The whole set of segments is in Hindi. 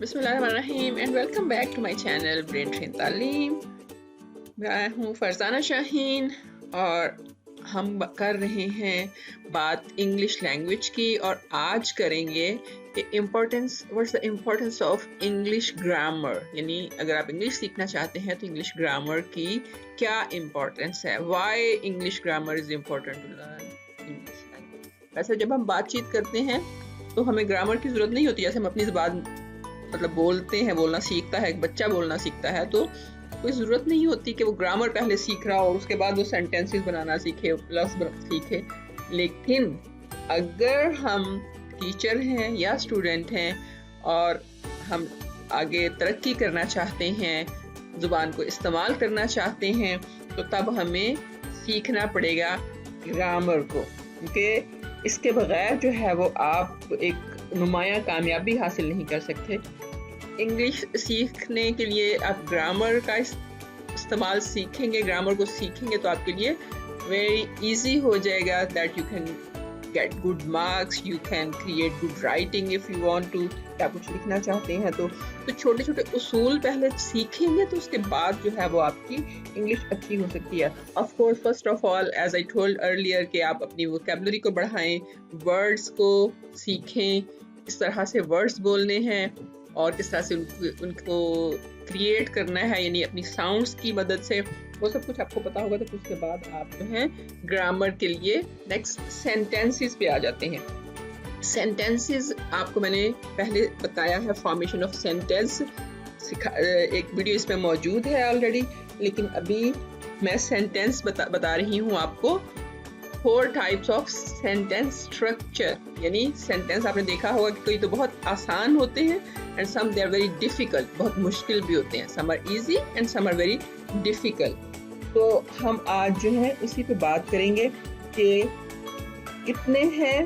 बिस्मिल्लाहिर्रहमानिर्रहीम and welcome back to my channel brain train तालीम। मैं हूँ फरजाना शाहीन और हम कर रहे हैं बात इंग्लिश लैंग्वेज की और आज करेंगे what's the importance of English grammar. यानी अगर आप इंग्लिश सीखना चाहते हैं तो इंग्लिश ग्रामर की क्या इम्पोर्टेंस है, why English grammar is important to learn English language. वैसे जब हम बातचीत करते हैं तो हमें ग्रामर की ज़रूरत नहीं होती। जैसे हम अपनी ज़बान बोलते हैं, बोलना सीखता है, एक बच्चा बोलना सीखता है तो कोई ज़रूरत नहीं होती कि वो ग्रामर पहले सीख रहा हो और उसके बाद वो सेंटेंसेस बनाना सीखे, प्लस सीखे। लेकिन अगर हम टीचर हैं या स्टूडेंट हैं और हम आगे तरक्की करना चाहते हैं, ज़ुबान को इस्तेमाल करना चाहते हैं, तो तब हमें सीखना पड़ेगा ग्रामर को, क्योंकि इसके बगैर जो है वो आप एक नुमाया कामयाबी हासिल नहीं कर सकते। इंग्लिश सीखने के लिए आप ग्रामर का इस्तेमाल सीखेंगे, ग्रामर को सीखेंगे तो आपके लिए वेरी इजी हो जाएगा that you can get good marks, you can create good writing if you want to. क्या कुछ लिखना चाहते हैं तो छोटे छोटे उसूल पहले सीखेंगे तो उसके बाद जो है वो आपकी इंग्लिश अच्छी हो सकती है। Of course first of all as I told earlier कि आप अपनी वोकैबुलरी को बढ़ाएं, वर्ड्स को सीखें, किस तरह से वर्ड्स बोलने हैं और किस तरह से उनको क्रिएट करना है, यानी अपनी साउंड्स की मदद से। वो सब कुछ आपको पता होगा तो उसके बाद आप जो है ग्रामर के लिए नेक्स्ट सेंटेंसेस पे आ जाते हैं। सेंटेंसेस आपको मैंने पहले बताया है, फॉर्मेशन ऑफ सेंटेंस एक वीडियो इसमें मौजूद है ऑलरेडी, लेकिन अभी मैं सेंटेंस बता रही हूँ आपको। 4 टाइप्स ऑफ सेंटेंस स्ट्रक्चर, यानी सेंटेंस आपने देखा होगा कि कोई तो बहुत आसान होते हैं and some they are very difficult, बहुत मुश्किल भी होते हैं। Some are easy and some are very difficult. तो हम आज जो है उसी पे बात करेंगे कि कितने हैं,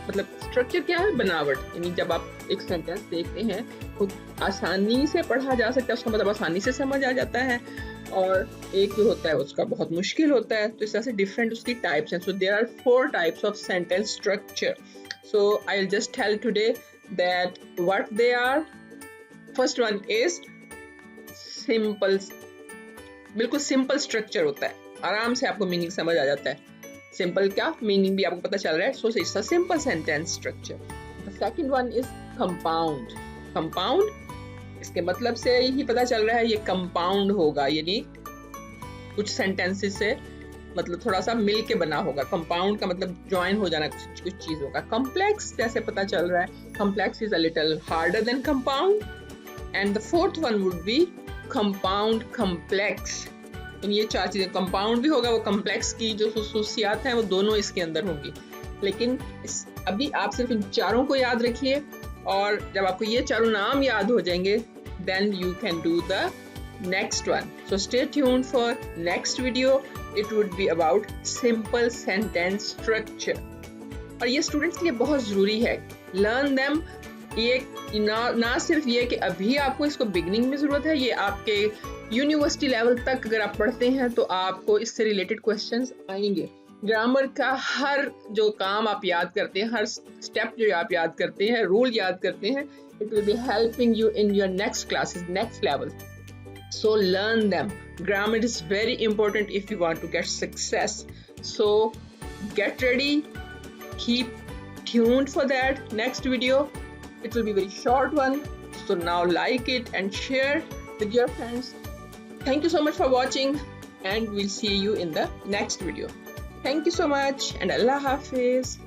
मतलब स्ट्रक्चर क्या है, बनावट। यानी जब आप एक सेंटेंस देखते हैं तो आसानी से पढ़ा जा सकता है, उसका मतलब आसानी से समझ आ जाता है, और एक जो होता है उसका बहुत मुश्किल होता है। तो इस तरह से डिफरेंट उसकी टाइप्स हैं। So there are 4 types of sentence structure. So I will just tell today that what they are. First one is simple. बिल्कुल सिंपल स्ट्रक्चर होता है, आराम से आपको मीनिंग समझ आ जाता है। सिंपल क्या मीनिंग भी आपको पता चल रहा है। So it's a simple sentence structure. The second one is compound. Compound, इसके मतलब से यही पता चल रहा है ये कंपाउंड होगा, यानी कुछ सेंटेंसेस से मतलब थोड़ा सा मिल के बना होगा। कंपाउंड का मतलब ज्वाइन हो जाना कुछ चीज होगा। कॉम्प्लेक्स जैसे पता चल रहा है, complex is a little harder than compound. And the fourth one would be compound complex. ये 4 चीजें, कंपाउंड भी होगा, वो कॉम्प्लेक्स की जो खसूसियात हैं वो दोनों इसके अंदर होंगी। लेकिन अभी आप सिर्फ इन 4 को याद रखिए, और जब आपको ये 4 नाम याद हो जाएंगे then you can do the next one. So stay tuned for next video. It would be about simple sentence structure. और ये स्टूडेंट्स के लिए बहुत ज़रूरी है, learn them। ये ना सिर्फ ये कि अभी आपको इसको बिगनिंग में ज़रूरत है, ये आपके यूनिवर्सिटी लेवल तक अगर आप पढ़ते हैं तो आपको इससे रिलेटेड क्वेश्चंस आएंगे। ग्रामर का हर जो काम आप याद करते हैं, हर स्टेप जो आप याद करते हैं, रूल याद करते हैं, it will be helping you in your next classes, next level. So learn them. Grammar is very important if you want to get success. So get ready, keep tuned for that next video. It will be very short one. So now like it and share with your friends. Thank you so much for watching and we'll see you in the next video. Thank you so much and Allah Hafiz.